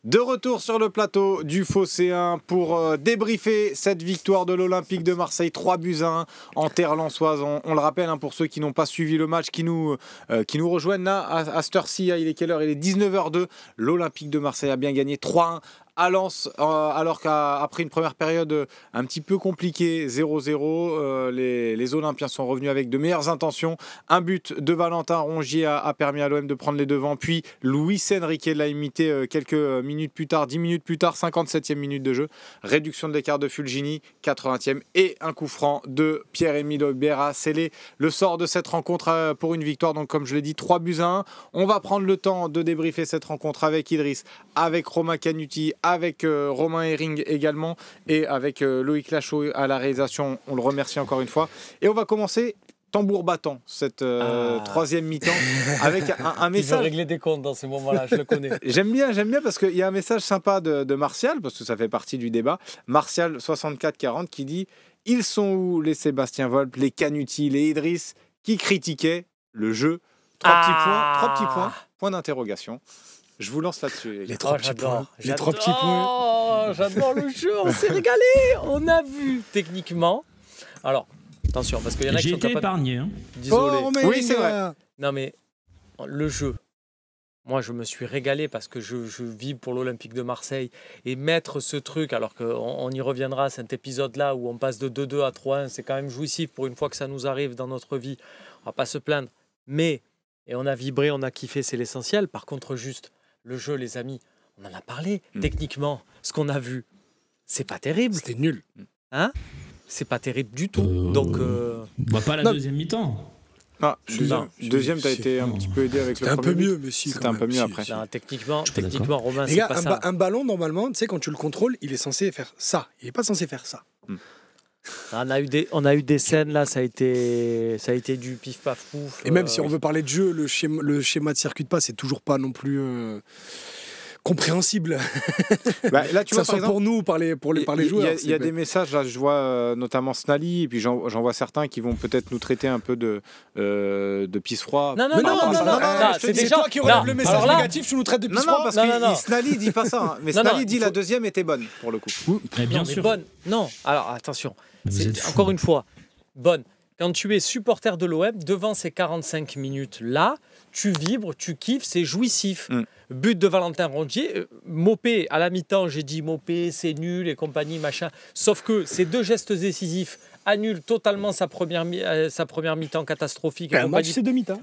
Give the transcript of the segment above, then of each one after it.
De retour sur le plateau du Phocéen pour débriefer cette victoire de l'Olympique de Marseille, 3-1 en terre lensoise. On le rappelle pour ceux qui n'ont pas suivi le match, qui nous rejoignent là à cette heure-ci. Il est quelle heure ? Il est 19h02. L'Olympique de Marseille a bien gagné 3-1 à Lens, alors qu'après une première période un petit peu compliquée, 0-0, les Olympiens sont revenus avec de meilleures intentions. Un but de Valentin Rongier a permis à l'OM de prendre les devants, puis Luis Enrique l'a imité quelques minutes plus tard, 10 minutes plus tard, 57e minute de jeu. Réduction de l'écart de Fulgini, 80e, et un coup franc de Pierre-Emile Hojbjerg a scellé le sort de cette rencontre pour une victoire. Donc comme je l'ai dit, 3-1. On va prendre le temps de débriefer cette rencontre avec Idriss, avec Romain Canuti, avec Romain Herring également, et avec Loïc Lachaud à la réalisation. On le remercie encore une fois. Et on va commencer tambour battant cette troisième mi-temps avec un message. Il veut régler des comptes dans ces moments-là, je le connais. J'aime bien parce qu'il y a un message sympa de Martial, parce que ça fait partie du débat. Martial 64-40 qui dit: ils sont où les Sébastien Volpe, les Canuti, les Idriss qui critiquaient le jeu? Trois petits points, point d'interrogation. Je vous lance là-dessus. Les trois petits points. Les trois petits points. J'adore le jeu, on s'est régalé. On a vu techniquement. Alors, attention, parce qu'il y en a qui sont capables... J'ai été épargné. Hein. Désolé. Oui, c'est vrai. Non, mais le jeu, moi, je me suis régalé parce que je vis pour l'Olympique de Marseille. Et mettre ce truc, alors qu'on y reviendra, cet épisode-là où on passe de 2-2 à 3-1, c'est quand même jouissif pour une fois que ça nous arrive dans notre vie. On va pas se plaindre. Mais, et on a vibré, on a kiffé, c'est l'essentiel. Par contre, juste... le jeu, les amis, on en a parlé. Techniquement, ce qu'on a vu, c'est pas terrible. C'était nul. Hein ? C'est pas terrible du tout. Donc, pas la deuxième mi-temps. Ah, deuxième, t'as été un petit peu aidé avec le premier. C'était un peu mieux, mais si. C'était un peu mieux après. Non, techniquement, Romain, les c'est gars, pas ça. Un ballon, normalement, tu sais, quand tu le contrôles, il est censé faire ça. Il n'est pas censé faire ça. On a eu des scènes là, ça a été du pif paf pouf. Et même si on veut parler de jeu, le schéma de circuit de passe c'est toujours pas non plus compréhensible. Là, tu vois, ça soit pour nous, pour les joueurs. Il y a des messages là, je vois notamment Snally, et puis j'en vois certains qui vont peut-être nous traiter un peu de pisse froid. Non, c'est toi qui relève le message négatif, tu nous traites de pisse froid. Non, parce que Snally dit pas ça, mais Snally dit la deuxième était bonne pour le coup. Mais bien sûr. Bonne. Non, alors attention. Encore une fois, bonne. Quand tu es supporter de l'OM, devant ces 45 minutes-là, tu vibres, tu kiffes, c'est jouissif. But de Valentin Rongier. Mopé, à la mi-temps, j'ai dit Mopé, c'est nul et compagnie, machin. Sauf que ces deux gestes décisifs annulent totalement sa première mi-temps catastrophique. Un match, c'est demi-temps.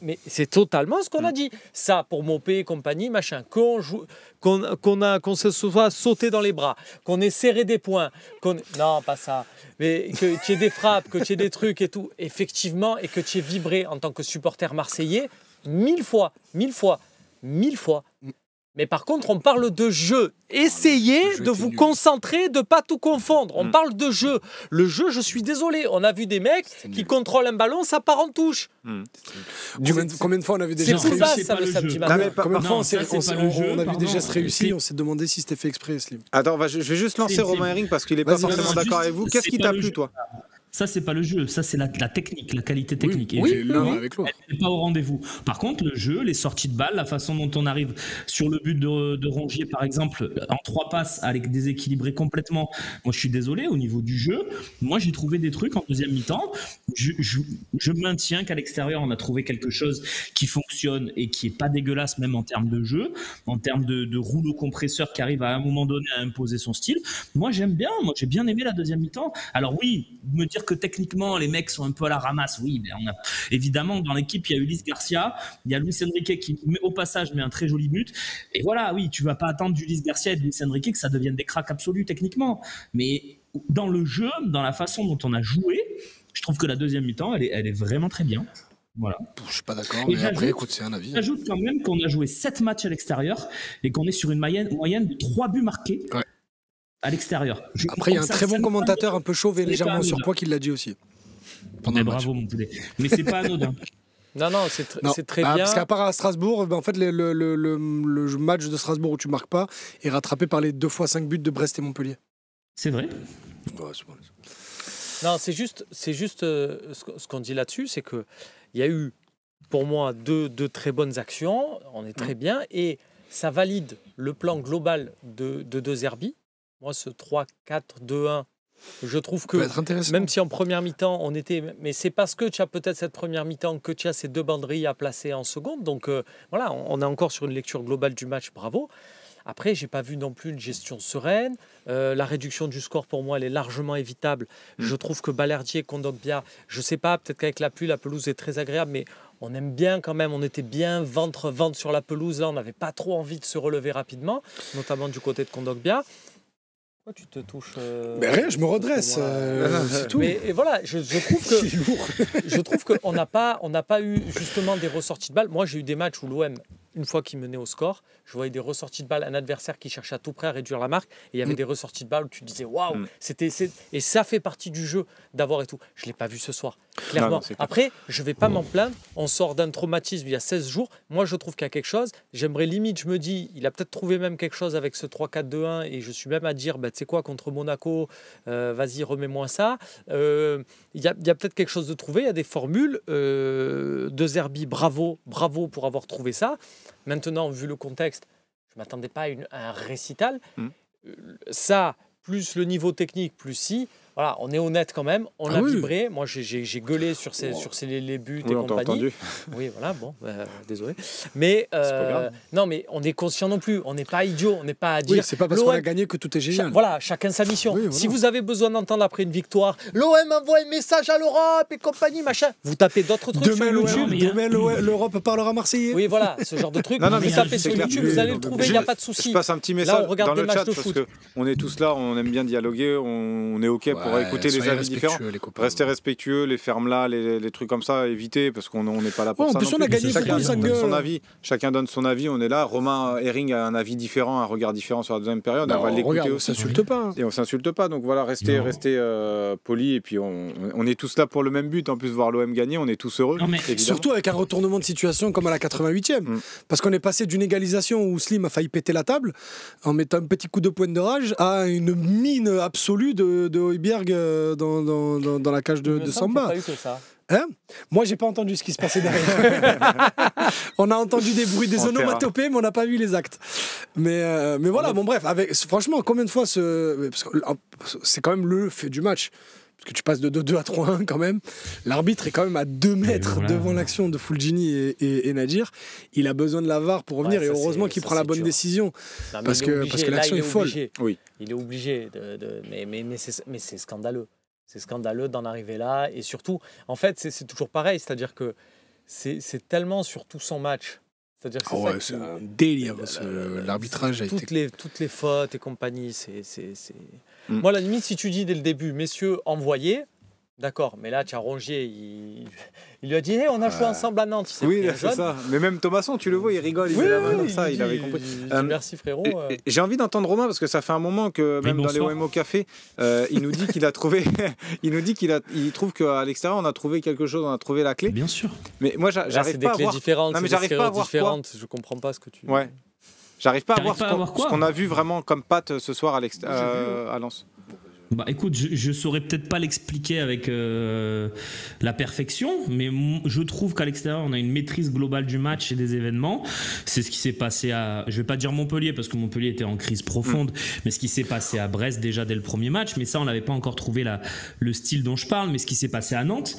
Mais c'est totalement ce qu'on a dit. Ça, pour Mopé et compagnie, machin. Qu'on se soit sauté dans les bras, qu'on ait serré des poings, non, pas ça. Mais que tu aies des frappes, que tu aies des trucs et tout, effectivement, et que tu aies vibré en tant que supporter marseillais, 1000 fois. Mais par contre, on parle de jeu. Essayez de vous concentrer, de ne pas tout confondre. On parle de jeu. Le jeu, je suis désolé. On a vu des mecs qui contrôlent un ballon, ça part en touche. Combien de fois on a vu des gestes réussis? Ça, le samedi matin. Parfois, on a vu des gestes réussis, on s'est demandé si c'était fait exprès, Slim. Attends, je vais juste lancer Romain Herring parce qu'il n'est pas forcément d'accord avec vous. Qu'est-ce qui t'a plu, toi? Ça, c'est pas le jeu, ça, c'est la technique, la qualité technique. Oui, l'un avec l'autre. Elle n'est pas au rendez-vous. Par contre, le jeu, les sorties de balles, la façon dont on arrive sur le but de Rongier, par exemple, en 3 passes, à les déséquilibrer complètement. Moi, je suis désolé, au niveau du jeu, moi, j'ai trouvé des trucs en deuxième mi-temps. Je maintiens qu'à l'extérieur, on a trouvé quelque chose qui fonctionne et qui est pas dégueulasse, même en termes de jeu, en termes de rouleau compresseur qui arrive à un moment donné à imposer son style. Moi, j'ai bien aimé la deuxième mi-temps. Alors oui, me dire que techniquement les mecs sont un peu à la ramasse, oui, mais évidemment dans l'équipe il y a Ulysse Garcia, il y a Luis Enrique qui au passage met un très joli but, et voilà, oui, tu vas pas attendre d'Ulysse Garcia et de Luis Enrique que ça devienne des cracks absolus techniquement, mais dans le jeu, dans la façon dont on a joué, je trouve que la deuxième mi-temps elle est vraiment très bien. Voilà. Je suis pas d'accord, mais après, écoute, c'est un avis. J'ajoute quand même qu'on a joué 7 matchs à l'extérieur et qu'on est sur une moyenne de 3 buts marqués. Ouais. À l'extérieur. Après, il y a un très bon commentateur un peu chauve et légèrement en surpoids qui l'a dit aussi. Bravo, mon poulet. Mais c'est pas anodin. Non, c'est très bien. Parce qu'à part à Strasbourg, en fait, le match de Strasbourg où tu marques pas est rattrapé par les 2 fois 5 buts de Brest et Montpellier. C'est vrai. Ouais, c'est bon. Non, c'est juste ce qu'on dit là-dessus, c'est qu'il y a eu, pour moi, deux très bonnes actions. On est très bien. Et ça valide le plan global de De Zerbi. Moi, ce 3-4-2-1, je trouve que même si en première mi-temps, on était... Mais c'est parce que tu as peut-être cette première mi-temps que tu as ces 2 banderilles à placer en seconde. Donc voilà, on est encore sur une lecture globale du match, bravo. Après, je n'ai pas vu non plus une gestion sereine. La réduction du score, pour moi, elle est largement évitable. Je trouve que Balerdi, Kondogbia, je ne sais pas, peut-être qu'avec la pluie, la pelouse est très agréable, mais on aime bien quand même, on était bien ventre sur la pelouse. Là, on n'avait pas trop envie de se relever rapidement, notamment du côté de Kondogbia. Pourquoi tu te touches Mais rien, je me redresse, c'est tout. Mais et voilà, je trouve qu'on n'a pas eu justement des ressorties de balles. Moi, j'ai eu des matchs où l'OM, une fois qu'il menait au score, je voyais des ressorties de balles, un adversaire qui cherchait à tout près à réduire la marque, et il y avait des ressorties de balles où tu disais waouh, et ça fait partie du jeu d'avoir et tout. Je l'ai pas vu ce soir, clairement. Non, après, je vais pas m'en plaindre. On sort d'un traumatisme il y a 16 jours. Moi, je trouve qu'il y a quelque chose. J'aimerais limite, je me dis, il a peut-être trouvé même quelque chose avec ce 3-4-2-1, et je suis même à dire, tu sais quoi, contre Monaco, vas-y, remets-moi ça. Il y a peut-être quelque chose de trouvé. Il y a des formules. De Zerbi, bravo pour avoir trouvé ça. Maintenant, vu le contexte, je ne m'attendais pas à un récital. Ça, plus le niveau technique, plus si, voilà, on est honnête quand même, on a vibré. Moi, j'ai gueulé sur les buts et compagnie. Entendu. Oui, voilà, bon, désolé. Mais non, mais on est conscient non plus. On n'est pas idiot, on n'est pas à dire. Oui, c'est pas parce qu'on a gagné que tout est génial. Voilà, chacun sa mission. Oui, voilà. Si vous avez besoin d'entendre après une victoire, l'OM envoie un message à l'Europe et compagnie, machin. Vous tapez d'autres trucs sur YouTube. Demain, l'Europe parlera marseillais. Oui, voilà, ce genre de truc. Non, vous tapez sur YouTube, vous allez le trouver, il n'y a pas de souci. Je passe un petit message dans le chat parce qu'on est tous là, on aime bien dialoguer, on est OK pour écouter les avis différents. Restez respectueux, les fermes-là, les trucs comme ça, évitez parce qu'on n'est pas là pour ça. En plus, on a gagné chacun donne son avis, on est là. Romain Herring a un avis différent, un regard différent sur la deuxième période. Non, on va l'écouter regarde, aussi. On s'insulte pas. Et on s'insulte pas, donc voilà, restez polis. Et puis on est tous là pour le même but. En plus, voir l'OM gagner, on est tous heureux. Non, mais surtout avec un retournement de situation comme à la 88e. Parce qu'on est passé d'une égalisation où Slim a failli péter la table en mettant un petit coup de pointe de rage à une mine absolue de Højbjerg dans la cage de Samba. Pas eu que ça. Hein? Moi, j'ai pas entendu ce qui se passait derrière. On a entendu des bruits, des onomatopées, mais on n'a pas vu les actes. Mais voilà, bon bref, franchement, combien de fois parce que c'est quand même le fait du match. Parce que tu passes de 2-2 à 3-1 quand même. L'arbitre est quand même à 2 mètres devant l'action de Fulgini et Nadir. Il a besoin de la VAR pour revenir et heureusement qu'il prend la bonne décision. Non, parce que l'action est folle. Oui. Il est obligé, mais c'est scandaleux. C'est scandaleux d'en arriver là. Et surtout, en fait, c'est toujours pareil. C'est-à-dire que c'est tellement sur tout son match. C'est-à-dire que c'est un délire. L'arbitrage a été... Toutes les fautes et compagnie, Moi, à la limite, si tu dis dès le début, messieurs, envoyez, d'accord. Mais là, tu as Rongier, il lui a dit, on a joué ensemble à Nantes. Oui, c'est ça. Mais même Thomasson, tu le vois, il rigole, il met la main comme ça, il avait compris. Merci frérot. J'ai envie d'entendre Romain parce que ça fait un moment que même dans les OM au café, il nous dit qu'il a trouvé, il trouve qu'à l'extérieur on a trouvé quelque chose, on a trouvé la clé. Bien sûr. Mais moi, j'arrive pas à voir. Différentes, non, mais j'arrive pas à voir quoi. Je comprends pas ce que tu. Ouais. J'arrive pas à voir ce qu'on a vu vraiment comme patte ce soir à Lens. Bah écoute, je saurais peut-être pas l'expliquer avec la perfection, mais je trouve qu'à l'extérieur on a une maîtrise globale du match et des événements. C'est ce qui s'est passé je vais pas dire Montpellier parce que Montpellier était en crise profonde, mais ce qui s'est passé à Brest déjà dès le premier match, mais ça on n'avait pas encore trouvé le style dont je parle, mais ce qui s'est passé à Nantes,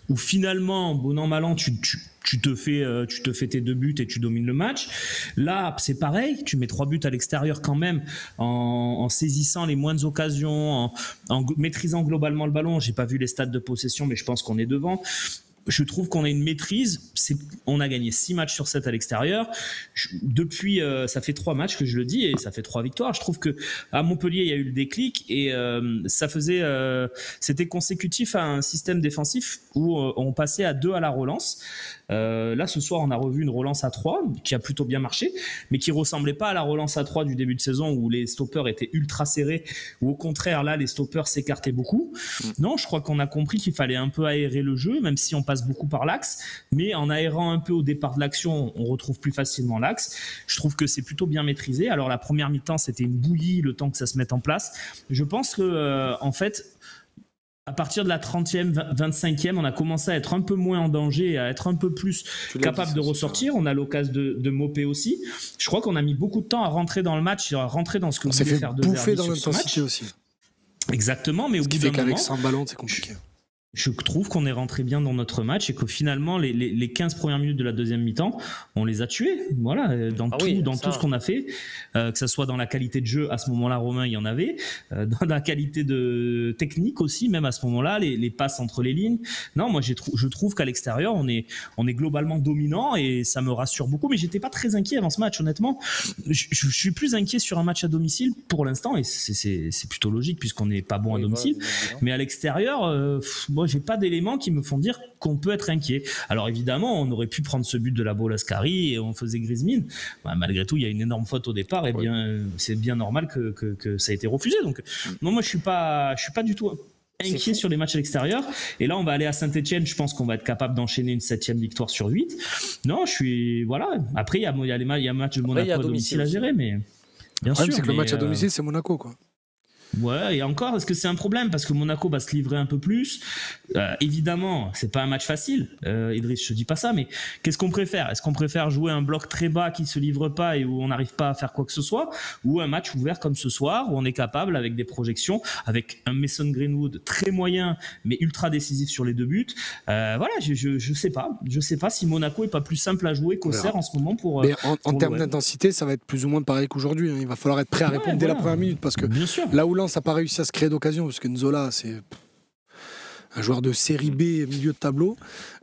où finalement, bon an mal an, tu te fais tes 2 buts et tu domines le match. Là, c'est pareil, tu mets 3 buts à l'extérieur quand même, en saisissant les moindres occasions, en maîtrisant globalement le ballon. J'ai pas vu les stats de possession, mais je pense qu'on est devant. Je trouve qu'on a une maîtrise. On a gagné 6 matchs sur 7 à l'extérieur. Depuis, ça fait 3 matchs que je le dis et ça fait 3 victoires. Je trouve que à Montpellier, il y a eu le déclic et c'était consécutif à un système défensif où on passait à 2 à la relance. Là, ce soir, on a revu une relance à 3 qui a plutôt bien marché, mais qui ressemblait pas à la relance à 3 du début de saison où les stoppers étaient ultra serrés, où au contraire, là, les stoppers s'écartaient beaucoup. Non, je crois qu'on a compris qu'il fallait un peu aérer le jeu, même si on passe beaucoup par l'axe, mais en aérant un peu au départ de l'action, on retrouve plus facilement l'axe. Je trouve que c'est plutôt bien maîtrisé. Alors, la première mi-temps, c'était une bouillie, le temps que ça se mette en place. Je pense que, en fait, à partir de la 30e, 25e, on a commencé à être un peu moins en danger, à être un peu plus capable de ressortir. On a l'occasion de moper aussi. Je crois qu'on a mis beaucoup de temps à rentrer dans le match, à rentrer dans ce que on vous s'est voulez fait faire de bouffer Verdi dans sur ce l'intensité match. aussi. Exactement, mais au Ce bout qui fait d'un qu'avec moment, 100 ballons, c'est compliqué. je trouve qu'on est rentré bien dans notre match et que finalement les 15 premières minutes de la deuxième mi-temps, on les a tués. Voilà, dans tout ce qu'on a fait, que ce soit dans la qualité de jeu, à ce moment-là, Romain, il y en avait, dans la qualité de technique aussi, même à ce moment-là, les passes entre les lignes. Non, moi je trouve qu'à l'extérieur, on est globalement dominant et ça me rassure beaucoup. Mais j'étais pas très inquiet avant ce match, honnêtement. Je suis plus inquiet sur un match à domicile pour l'instant et c'est plutôt logique puisqu'on n'est pas bon à domicile. Voilà, mais à l'extérieur, moi j'ai pas d'éléments qui me font dire qu'on peut être inquiet. Alors évidemment, on aurait pu prendre ce but de la Bolascari et on faisait grise mine. Bah, malgré tout, il y a une énorme faute au départ et bien c'est bien normal que ça ait été refusé. Donc non, moi je suis pas du tout inquiet sur les matchs à l'extérieur. Et là, on va aller à Saint-Etienne. Je pense qu'on va être capable d'enchaîner une 7e victoire sur 8. Non, je suis voilà. Après, il y a un match de Monaco à domicile à gérer, mais bien sûr. C'est que le match à domicile, c'est Monaco, quoi. Ouais, et encore, est-ce que c'est un problème parce que Monaco va se livrer un peu plus? Évidemment, c'est pas un match facile. Idriss, je te dis pas ça, mais qu'est-ce qu'on préfère? Est-ce qu'on préfère jouer un bloc très bas qui se livre pas et où on n'arrive pas à faire quoi que ce soit, ou un match ouvert comme ce soir où on est capable avec des projections, avec un Mason Greenwood très moyen mais ultra décisif sur les 2 buts? Voilà, je sais pas si Monaco est pas plus simple à jouer qu'Auxerre en ce moment pour. Mais en termes d'intensité, ça va être plus ou moins pareil qu'aujourd'hui. Il va falloir être prêt à répondre dès la première minute parce que là où Lens n'a pas réussi à se créer d'occasion parce que Nzola, c'est un joueur de série B, milieu de tableau.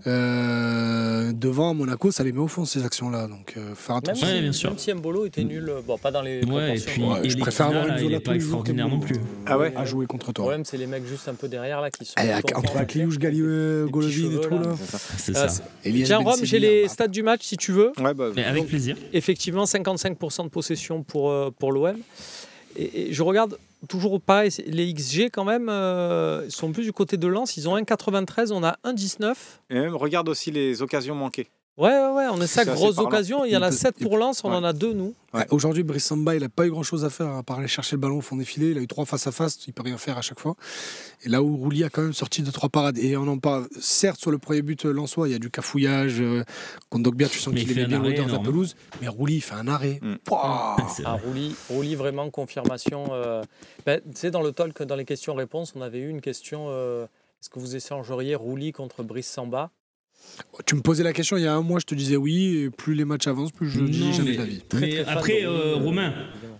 Devant Monaco, ça les met au fond ces actions-là. Donc, faire attention. Même si Mbolo était nul, bon, pas dans les proportions. Je préfère avoir une Zola pas extraordinaire non plus. À jouer contre toi. Le problème, c'est les mecs juste un peu derrière là qui sont. Entre Akliouche, Golovin et tout là. C'est ça. Tiens, Rome, j'ai les stats du match si tu veux. Avec plaisir. Effectivement, 55% de possession pour l'OM. Et je regarde toujours pareil, les XG quand même sont plus du côté de Lens. Ils ont 1,93, on a 1,19. Et même, regarde aussi les occasions manquées. Ouais, on a 5 grosses occasions. Il y en a 7 pour Lens, on en a 2 nous. Ouais. Aujourd'hui, Brice Samba, il n'a pas eu grand-chose à faire à part aller chercher le ballon au fond des filets. Il a eu 3 face à face, il peut rien faire à chaque fois. Et là où Roulier a quand même sorti 2-3 parades. Et on en parle, certes, sur le premier but lensois, il y a du cafouillage. Kondogbia, tu sens qu'il est bien l'odeur de la pelouse. Mais Roulier, il fait un arrêt. Roulier, vraiment confirmation. Tu sais, dans le talk, dans les questions-réponses, on avait eu une question est-ce que vous échangeriez Roulier contre Brice Samba? Tu me posais la question il y a un mois, je te disais oui, et plus les matchs avancent, plus je dis jamais d'avis. Mais après, Romain,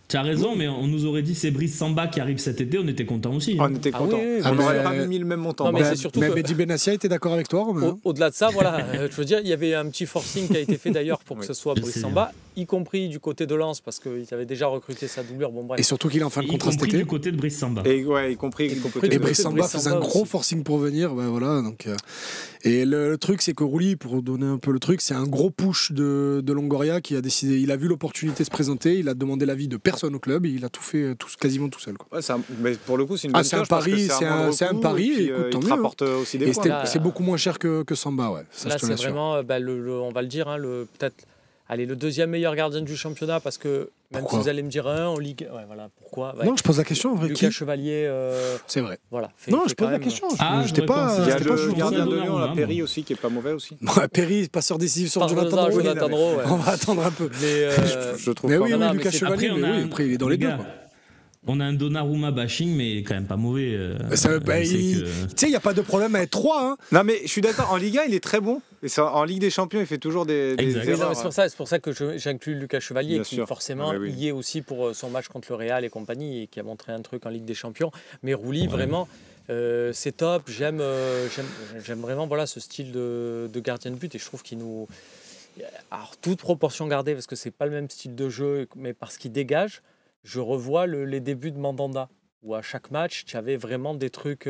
tu as raison, mais on nous aurait dit c'est Brice Samba qui arrive cet été, on était contents aussi. On était contents. On n'aurait pas mis le même montant. Mais c'est surtout que Mehdi Benassia était d'accord avec toi, Romain. Au-delà de ça, voilà, je veux dire, il y avait un petit forcing qui a été fait d'ailleurs pour que ce soit Brice Samba, y compris du côté de Lens, parce qu'il avait déjà recruté sa doublure. Bon, bref. Et surtout qu'il est en fin de contrat cet été. Y compris du côté de Brice Samba. Y compris du côté de Brice Samba faisait un gros forcing pour venir. Voilà, donc, et le truc, c'est que Roulier, pour donner un peu le truc, c'est un gros push de Longoria qui a décidé, il a vu l'opportunité se présenter, il a demandé l'avis de personne au club et il a tout fait quasiment tout seul. Quoi. Ouais, mais pour le coup, c'est une bonne c'est un pari, c'est un pari. Et écoute, tant il te rapporte aussi des points. C'est beaucoup moins cher que Samba, ouais. Ça, là, je te c'est vraiment, on va le dire, peut-être. Allez, le deuxième meilleur gardien du championnat, parce que même si vous allez me dire en Ligue... Ouais, voilà, pourquoi Non, je pose la question, en vrai. Lucas Chevalier... C'est vrai. Voilà, non, je pose la question. J'étais pas... Il y a le gardien de Lyon, Perry aussi, qui est pas mauvais aussi. Perry, passeur décisif sur Jonathan Rowe. On va attendre un peu. Je trouve pas. Mais oui, Lucas Chevalier, après, il est dans les deux. On a un Donnarumma bashing, mais quand même pas mauvais. Tu sais, il n'y a pas de problème à être 3. Hein. Non, mais je suis d'accord, en Ligue 1, il est très bon. Et en Ligue des Champions, il fait toujours des erreurs. C'est pour ça que j'inclus Lucas Chevalier, qui forcément y est aussi pour son match contre le Real et compagnie, et qui a montré un truc en Ligue des Champions. Mais Roulier, vraiment, c'est top. J'aime vraiment ce style de gardien de but, et je trouve qu'il nous... Alors, toute proportion gardée, parce que c'est pas le même style de jeu, mais parce qu'il dégage. Je revois les débuts de Mandanda, où à chaque match, tu avais vraiment des trucs...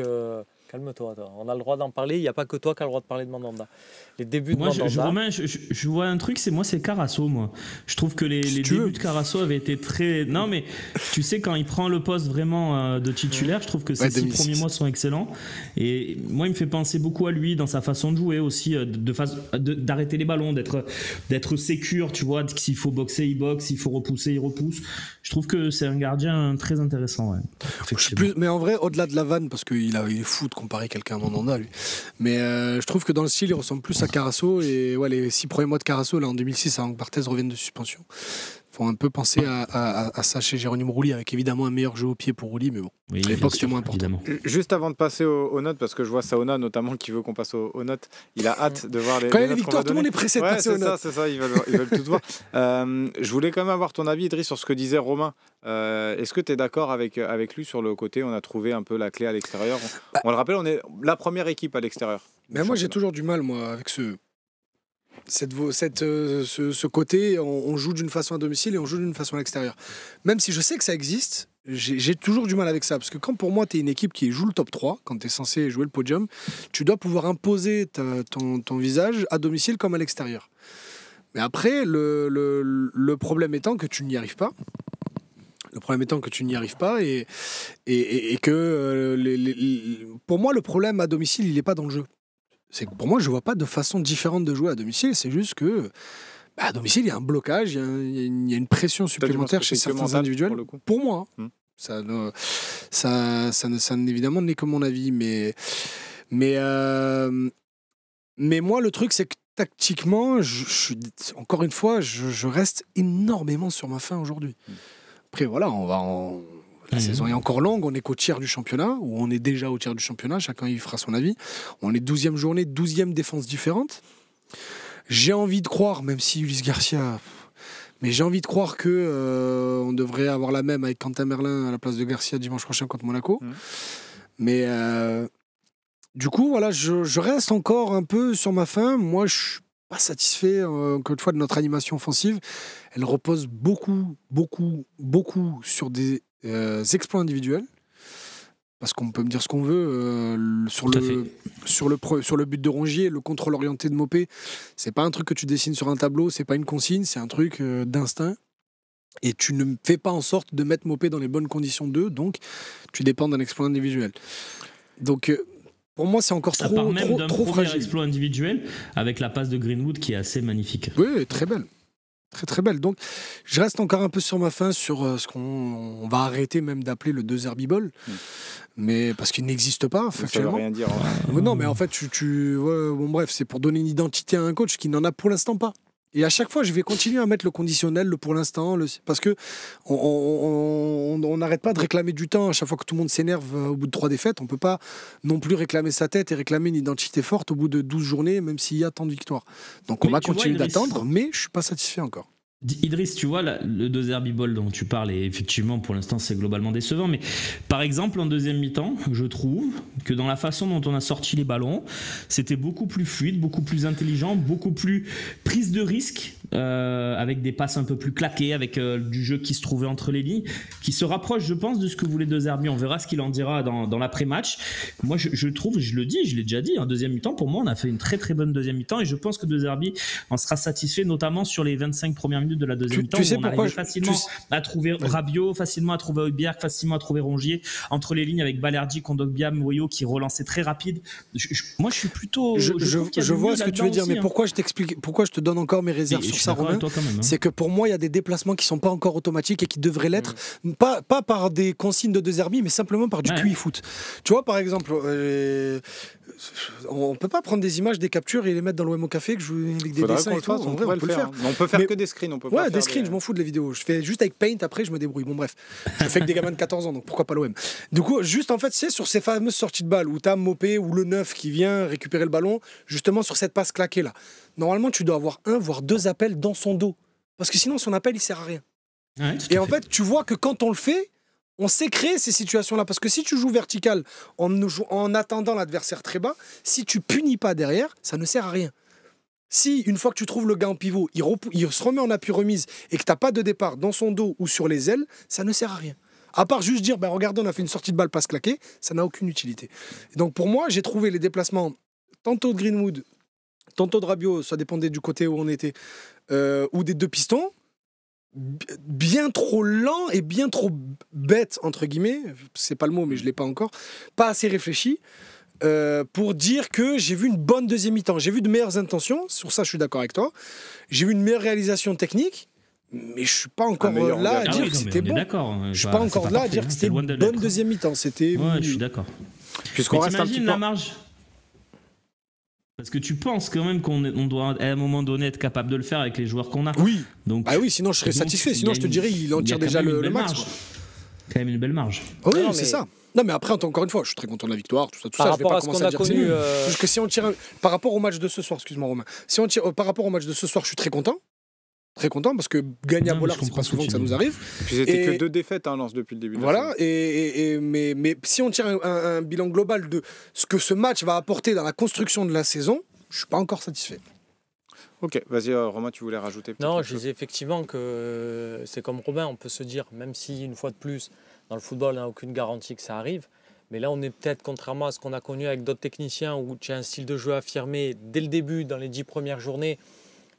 Calme-toi, on a le droit d'en parler, il n'y a pas que toi qui as le droit de parler de Mandanda. Les débuts de Mandanda... Je vois un truc, c'est Carasso, moi. Je trouve que les débuts de Carasso avaient été très... Non, mais tu sais, quand il prend le poste vraiment de titulaire, je trouve que ces 6 premiers mois sont excellents. Et moi, il me fait penser beaucoup à lui dans sa façon de jouer aussi, d'arrêter les ballons, d'être sécure, tu vois, s'il faut boxer, il boxe, s'il faut repousser, il repousse. Je trouve que c'est un gardien très intéressant. Ouais. Mais en vrai, au-delà de la vanne, parce qu'il est fou de comparer quelqu'un à Mandanda, lui. Mais je trouve que dans le style, il ressemble plus à Carasso. Et ouais, les 6 premiers mois de Carasso, là, en 2006, avant que Barthez revienne de suspension, font un peu penser à ça chez Jérôme Rouli, avec évidemment un meilleur jeu au pied pour Rouli, mais bon, Oui, à l'époque, c'était moins important. évidemment. Juste avant de passer aux notes, parce que je vois Saona notamment qui veut qu'on passe aux notes, il a hâte de voir les Quand il y a notes les qu'on va victoires, tout le monde donner. est pressé de passer aux notes. C'est ça, ils veulent tout voir. Je voulais quand même avoir ton avis, Idriss, sur ce que disait Romain. Est-ce que tu es d'accord avec lui sur le côté, on a trouvé un peu la clé à l'extérieur? On le rappelle, on est la première équipe à l'extérieur. Mais moi, j'ai toujours du mal, moi, avec ce côté, on joue d'une façon à domicile et on joue d'une façon à l'extérieur. Même si je sais que ça existe, j'ai toujours du mal avec ça. Parce que quand pour moi, tu es une équipe qui joue le top 3, quand tu es censé jouer le podium, tu dois pouvoir imposer ton visage à domicile comme à l'extérieur. Mais après, le problème étant que tu n'y arrives pas. Le problème étant que tu n'y arrives pas et que pour moi, le problème à domicile, il n'est pas dans le jeu. C'est que pour moi, je ne vois pas de façon différente de jouer à domicile. C'est juste que à domicile, il y a un blocage, il y a une pression supplémentaire chez certains individuels. Pour moi, ça évidemment n'est que mon avis. Mais moi, le truc, c'est que tactiquement, encore une fois, je reste énormément sur ma faim aujourd'hui. Après, voilà, la saison est encore longue, on est qu'au tiers du championnat, ou on est déjà au tiers du championnat, chacun y fera son avis. On est 12e journée, 12e défense différente. J'ai envie de croire, même si Ulysse Garcia... Mais j'ai envie de croire que on devrait avoir la même avec Quentin Merlin à la place de Garcia dimanche prochain contre Monaco. Mais du coup, voilà, je reste encore un peu sur ma faim. Moi, je suis pas satisfait, encore une fois, de notre animation offensive. Elle repose beaucoup sur des exploits individuels. Parce qu'on peut me dire ce qu'on veut sur le but de Rongier, le contrôle orienté de Mopé, c'est pas un truc que tu dessines sur un tableau, c'est pas une consigne, c'est un truc d'instinct. Et tu ne fais pas en sorte de mettre Mopé dans les bonnes conditions d'eux, donc tu dépends d'un exploit individuel. Donc pour moi, c'est encore ça part même d'un trop premier fragile. exploit individuel avec la passe de Greenwood qui est assez magnifique. Oui, très belle. Très belle. Donc, je reste encore un peu sur ma faim sur ce qu'on va arrêter même d'appeler le 2 herbiball. Mais parce qu'il n'existe pas, factuellement. Ça veut rien dire. Non, mais en fait, bon, bref, c'est pour donner une identité à un coach qui n'en a pour l'instant pas. Et à chaque fois, je vais continuer à mettre le conditionnel, le pour l'instant, parce que on n'arrête pas de réclamer du temps. À chaque fois que tout le monde s'énerve au bout de 3 défaites, on peut pas non plus réclamer sa tête et réclamer une identité forte au bout de 12 journées, même s'il y a tant de victoires. Donc on va continuer d'attendre, mais je suis pas satisfait encore. Idriss, tu vois, le 2 herbiball dont tu parles, et effectivement, pour l'instant, c'est globalement décevant. Mais par exemple, en deuxième mi-temps, je trouve que dans la façon dont on a sorti les ballons, c'était beaucoup plus fluide, beaucoup plus intelligent, beaucoup plus prise de risque, avec des passes un peu plus claquées, avec du jeu qui se trouvait entre les lignes, qui se rapproche, je pense, de ce que voulait De Zerbi. On verra ce qu'il en dira dans l'après-match. Moi, je trouve, je le dis, je l'ai déjà dit, en deuxième mi-temps, pour moi, on a fait une très très bonne deuxième mi-temps, et je pense que De Zerbi en sera satisfait, notamment sur les 25 premières minutes de la deuxième mi-temps, où on arrivait facilement à trouver Rabiot, facilement à trouver Højbjerg, facilement à trouver Rongier, entre les lignes avec Balerdi, Kondogbia, Moyo qui relançait très rapide. Moi, je suis plutôt... Je vois ce que tu veux dire, mais pourquoi je te donne encore mes réserves sur ça, Romain, c'est que pour moi, il y a des déplacements qui sont pas encore automatiques et qui devraient l'être, pas par des consignes de De Zerbi, mais simplement par du QI foot. Tu vois, par exemple... on peut pas prendre des images, des captures et les mettre dans l'OM au café, que je avec des dessins et tout. On peut le faire. On peut faire que des screens. On peut pas des screens, je m'en fous de les vidéos. Je fais juste avec Paint, après je me débrouille. Bon bref, je fais que des gamins de 14 ans, donc pourquoi pas l'OM. Du coup, juste en fait, c'est sur ces fameuses sorties de balles où t'as Mopé ou le 9 qui vient récupérer le ballon, justement sur cette passe claquée là. Normalement, tu dois avoir 1 voire 2 appels dans son dos, parce que sinon son appel il sert à rien. Et en fait, tu vois que quand on le fait, on sait créer ces situations-là. Parce que si tu joues vertical en attendant l'adversaire très bas, si tu punis pas derrière, ça ne sert à rien. Si, une fois que tu trouves le gars en pivot, il se remet en appui remise et que tu n'as pas de départ dans son dos ou sur les ailes, ça ne sert à rien. À part juste dire, regardez, on a fait une sortie de balle passe claquée, ça n'a aucune utilité. Et donc pour moi, j'ai trouvé les déplacements tantôt de Greenwood, tantôt de Rabiot, ça dépendait du côté où on était, ou des 2 pistons, bien trop lent et bien trop bête, entre guillemets, c'est pas le mot mais je l'ai pas encore, pas assez réfléchi pour dire que j'ai vu une bonne deuxième mi-temps. J'ai vu de meilleures intentions, sur ça je suis d'accord avec toi, j'ai vu une meilleure réalisation technique, mais je suis pas encore là à dire que c'était bon. Je suis pas encore là à dire que c'était une bonne deuxième mi-temps. C'était je suis d'accord. Puisqu'on reste un petit peu... la marge. Parce que tu penses quand même qu'on doit à un moment donné être capable de le faire avec les joueurs qu'on a. Oui. Donc, oui, sinon je serais satisfait. Sinon je te dirais, il en tire déjà le max. Quand même une belle marge. Oui, c'est ça. Non, mais après, encore une fois, je suis très content de la victoire, tout ça. Par rapport à ce qu'on a connu. Juste que si on tire. Par rapport au match de ce soir, excuse-moi, Romain. Si on tire par rapport au match de ce soir, je suis très content. Très content parce que gagner à Bollard, c'est pas souvent que ça nous arrive. Puis c'était que 2 défaites, Lens, depuis le début. Voilà, mais si on tire un bilan global de ce que ce match va apporter dans la construction de la saison, je suis pas encore satisfait. Ok, vas-y Romain, tu voulais rajouter peut-être Non, je disais effectivement que c'est comme Romain, on peut se dire, même si une fois de plus, dans le football, on n'a aucune garantie que ça arrive, mais là on est peut-être, contrairement à ce qu'on a connu avec d'autres techniciens, où tu as un style de jeu affirmé dès le début, dans les 10 premières journées,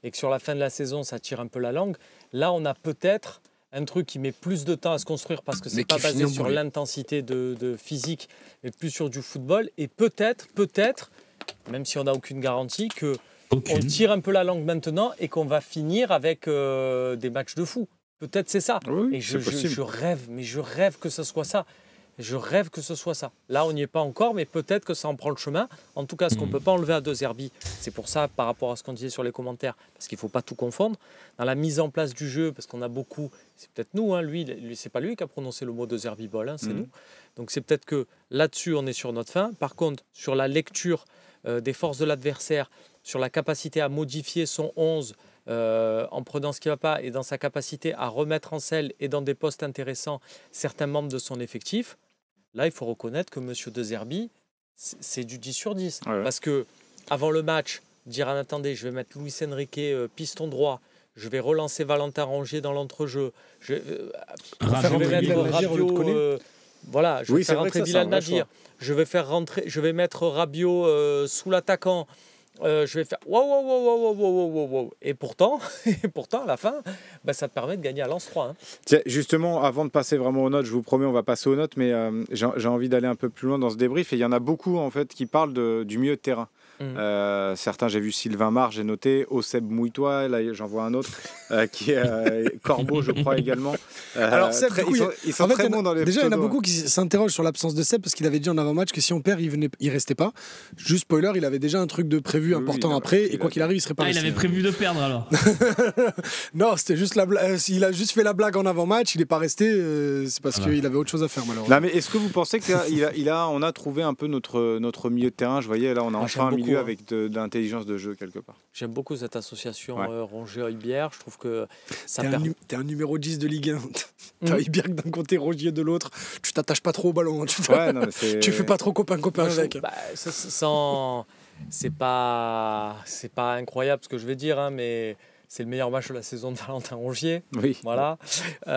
et que sur la fin de la saison, ça tire un peu la langue. Là, on a peut-être un truc qui met plus de temps à se construire parce que c'est pas basé sur l'intensité de physique, mais plus sur du football. Et peut-être, même si on n'a aucune garantie, qu'on tire un peu la langue maintenant et qu'on va finir avec des matchs de fou. Peut-être c'est ça. Oui, et je rêve que ce soit ça. Je rêve que ce soit ça. Là, on n'y est pas encore, mais peut-être que ça en prend le chemin. En tout cas, ce qu'on ne peut pas enlever à De Zerbi, c'est pour ça, par rapport à ce qu'on disait sur les commentaires, parce qu'il ne faut pas tout confondre, dans la mise en place du jeu, parce qu'on a beaucoup, c'est peut-être nous, hein, lui c'est pas lui qui a prononcé le mot De Zerbi Ball, hein, c'est nous. Donc c'est peut-être que là-dessus, on est sur notre fin. Par contre, sur la lecture des forces de l'adversaire, sur la capacité à modifier son 11, en prenant ce qui ne va pas, et dans sa capacité à remettre en selle et dans des postes intéressants certains membres de son effectif, là, il faut reconnaître que M. De Zerbi, c'est du 10 sur 10. Ouais. Parce que avant le match, dire attendez, je vais mettre Luis Enrique piston droit, je vais relancer Valentin Rongier dans l'entrejeu, je vais mettre Rabiot, voilà, je vais faire rentrer Bilal Nadir, je vais mettre Rabiot sous l'attaquant. Je vais faire wow. Et pourtant, à la fin, ça te permet de gagner à Lens 3. Hein. Tiens, justement, avant de passer vraiment aux notes, je vous promets, on va passer aux notes, mais j'ai envie d'aller un peu plus loin dans ce débrief. Et il y en a beaucoup en fait qui parlent du milieu de terrain. Certains, j'ai vu Sylvain Mar, j'ai noté Oseb Mouitois, là j'en vois un autre qui est Corbeau, je crois également. Alors Seb, ils sont très bons dans les déjà, il y en a beaucoup qui s'interrogent sur l'absence de Seb parce qu'il avait dit en avant-match que si on perd, il restait pas. Juste spoiler, il avait déjà un truc de prévu important après, et quoi qu'il arrive, il serait pas resté. Il avait prévu de perdre alors. Non, c'était juste il a juste fait la blague en avant-match, il est pas resté, c'est parce qu'il avait autre chose à faire malheureusement. Non, mais est-ce que vous pensez qu'on a trouvé un peu notre milieu de terrain? Je voyais là, on a enfin un milieu avec de l'intelligence de jeu quelque part. J'aime beaucoup cette association Rongier-Heubière. Je trouve que ça t'es un numéro 10 de Ligue 1. T'as Heubière d'un côté, Rongier de l'autre. Tu t'attaches pas trop au ballon. Tu fais pas trop copain-copain avec. C'est pas incroyable ce que je vais dire, hein, mais c'est le meilleur match de la saison de Valentin Rongier. Oui. Voilà. Il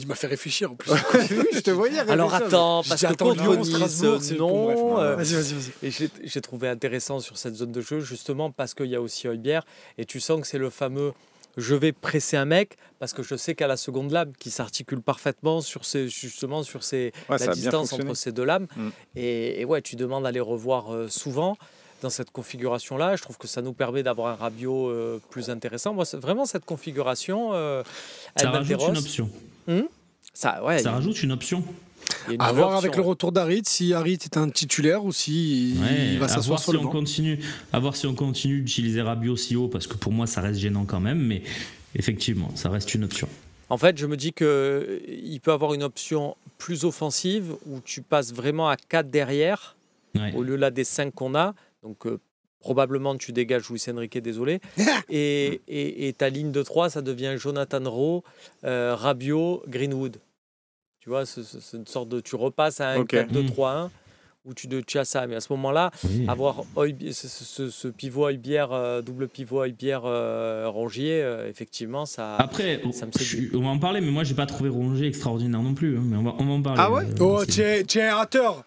m'a fait réfléchir en plus. Je te voyais réfléchir. Alors attends, parce que contre Nice, Strasbourg, non. Vas-y. Et j'ai trouvé intéressant sur cette zone de jeu, justement parce qu'il y a aussi Heubière. Et tu sens que c'est le fameux je vais presser un mec parce que je sais qu'à la seconde lame qui s'articule parfaitement sur la distance entre ces deux lames. Et ouais, tu demandes à les revoir souvent. Dans cette configuration-là, je trouve que ça nous permet d'avoir un Rabiot plus intéressant. Moi, vraiment, cette configuration, ça rajoute une option. Ça rajoute une option. À voir avec le retour d'Harit, si Harit est un titulaire ou si il va s'asseoir sur le banc. À voir si on continue d'utiliser Rabiot si haut, parce que pour moi, ça reste gênant quand même, mais effectivement, ça reste une option. En fait, je me dis qu'il peut avoir une option plus offensive où tu passes vraiment à 4 derrière, au lieu là des 5 qu'on a. Donc, probablement, tu dégages Luis Enrique, désolé. Et ta ligne de 3, ça devient Jonathan Rowe, Rabiot, Greenwood. Tu vois, c'est une sorte de... Tu repasses à un 4-2-3-1 où tu as ça. Mais à ce moment-là, avoir ce pivot Heubière, double pivot Heubière-Rongier, effectivement, ça... Après, ça on va en parler, mais moi, j'ai pas trouvé Rongier extraordinaire non plus. Hein, mais on va en parler. Ah ouais tu es un rateur.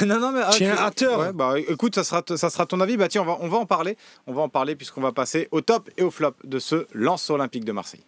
Non, mais tu es un rateur. Ouais, bah, écoute, ça sera ton avis. Bah tiens, on va en parler. On va en parler puisqu'on va passer au top et au flop de ce Lens Olympique de Marseille.